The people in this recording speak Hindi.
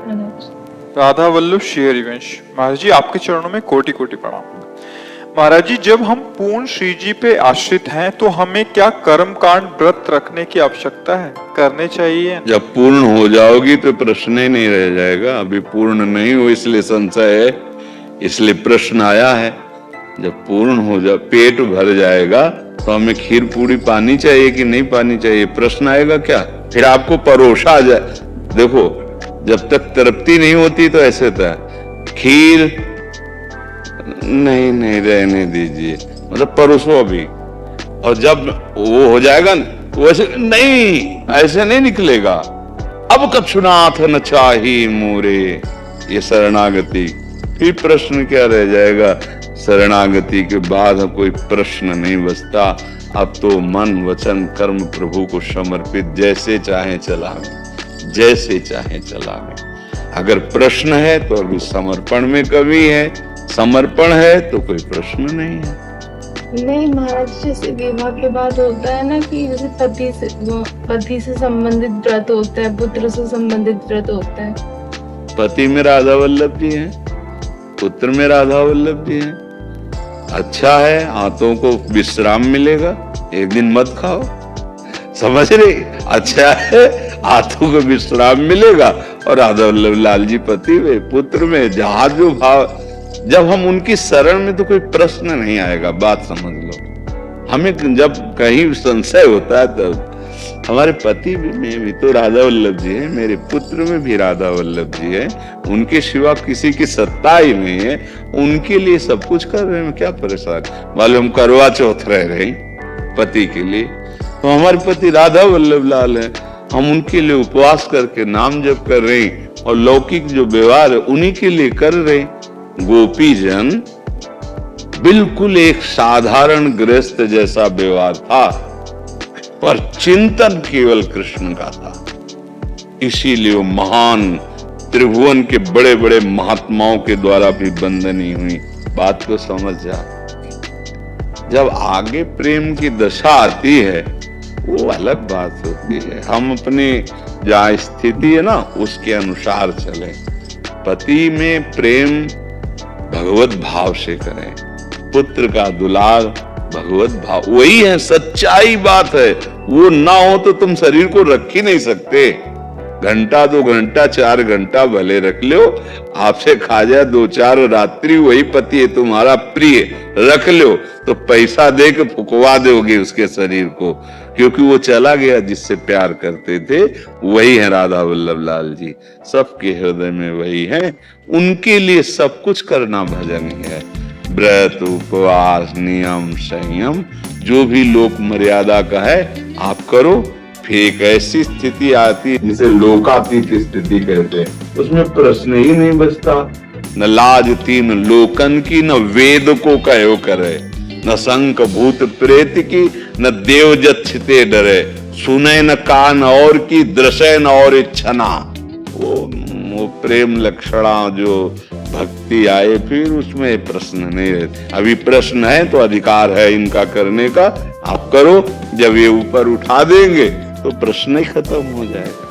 राधा वल्लभ श्री हरिवंश। महाराज जी आपके चरणों में कोटि कोटि प्रणाम। महाराज जी जब हम पूर्ण श्री जी पे आश्रित हैं तो हमें क्या कर्म कांड व्रत रखने की आवश्यकता है, करने चाहिए? जब पूर्ण हो जाओगी तो प्रश्न ही नहीं रह जाएगा। अभी पूर्ण नहीं हो इसलिए संशय है, इसलिए प्रश्न आया है। जब पूर्ण हो जा, पेट भर जाएगा तो हमें खीर पूरी पानी चाहिए कि नहीं पानी चाहिए, प्रश्न आएगा क्या? फिर आपको परोसा जाए। देखो जब तक तृप्ति नहीं होती तो ऐसे था, खीर नहीं नहीं रहने दीजिए, मतलब परोसो अभी, और जब वो हो जाएगा वैसे नहीं, ऐसे नहीं निकलेगा। अब कछुनाथ न चाही मोरे, ये शरणागति। फिर प्रश्न क्या रह जाएगा? शरणागति के बाद कोई प्रश्न नहीं बचता। अब तो मन वचन कर्म प्रभु को समर्पित, जैसे चाहे चलावे, जैसे चाहे चलावे। अगर प्रश्न है तो अभी समर्पण में कमी है, समर्पण है तो कोई प्रश्न नहीं है। नहीं महाराज, जैसे विवाह के बाद होता है ना कि जैसे पति से संबंधित व्रत होता है, पुत्र से संबंधित व्रत होता है। पति में राधा वल्लभ जी हैं, पुत्र में राधा वल्लभ जी हैं। अच्छा है, हाथों को विश्राम मिलेगा, एक दिन मत खाओ, समझ रहे? अच्छा है, हाथों को विश्राम मिलेगा। और राधा वल्लभ लाल जी पति में पुत्र में जहां जो भाव, जब हम उनकी शरण में तो कोई प्रश्न नहीं आएगा। बात समझ लो, हमें जब कहीं संशय होता है तब हमारे पति में भी तो राधा वल्लभ जी है, मेरे पुत्र में भी राधा वल्लभ जी है, उनके सिवा किसी की सत्ता ही नहीं है। उनके लिए सब कुछ कर रहे हैं, क्या परेशान? मालूम करवा चौथ रह रहे पति के लिए, तो हमारे पति राधा वल्लभ लाल है, हम उनके लिए उपवास करके नाम जप कर रहे हैं, और लौकिक जो व्यवहार है उन्हीं के लिए कर रहे हैं। गोपी जन बिल्कुल एक साधारण गृहस्थ जैसा व्यवहार था, पर चिंतन केवल कृष्ण का था। इसीलिए वो महान त्रिभुवन के बड़े बड़े महात्माओं के द्वारा भी बंदनी हुई। बात को समझ जा। जब आगे प्रेम की दशा आती है वो अलग बात होती है। हम अपने जहाँ स्थिति है ना उसके अनुसार चलें। पति में प्रेम भगवत भाव से करें, पुत्र का दुलार भगवत भाव, वही है सच्चाई बात है। वो ना हो तो तुम शरीर को रख ही नहीं सकते। घंटा 2 घंटा 4 घंटा भले रख लो, आपसे खा जाए 2-4 रात्रि, वही पति है तुम्हारा प्रिय, रख लो तो पैसा दे के फुकवा दोगे उसके शरीर को, क्योंकि वो चला गया जिससे प्यार करते थे। वही है राधा वल्लभ लाल जी, सबके हृदय में वही है। उनके लिए सब कुछ करना भजन ही है। व्रत उपवास नियम संयम जो भी लोक मर्यादा का है आप करो। फिर एक ऐसी स्थिति आती है जिसे लोकातीत स्थिति कहते हैं, उसमें प्रश्न ही नहीं बचता। न लाज तीन लोकन की, न वेद को कहो करे, न शंख भूत प्रेत की, न देव जच्छते डरे, सुने न कान और की, दृश्य न और इच्छना। वो प्रेम लक्षणा जो भक्ति आए फिर उसमें प्रश्न नहीं रहते। अभी प्रश्न है तो अधिकार है इनका करने का, आप करो। जब ये ऊपर उठा देंगे तो प्रश्न ही खत्म हो जाएगा।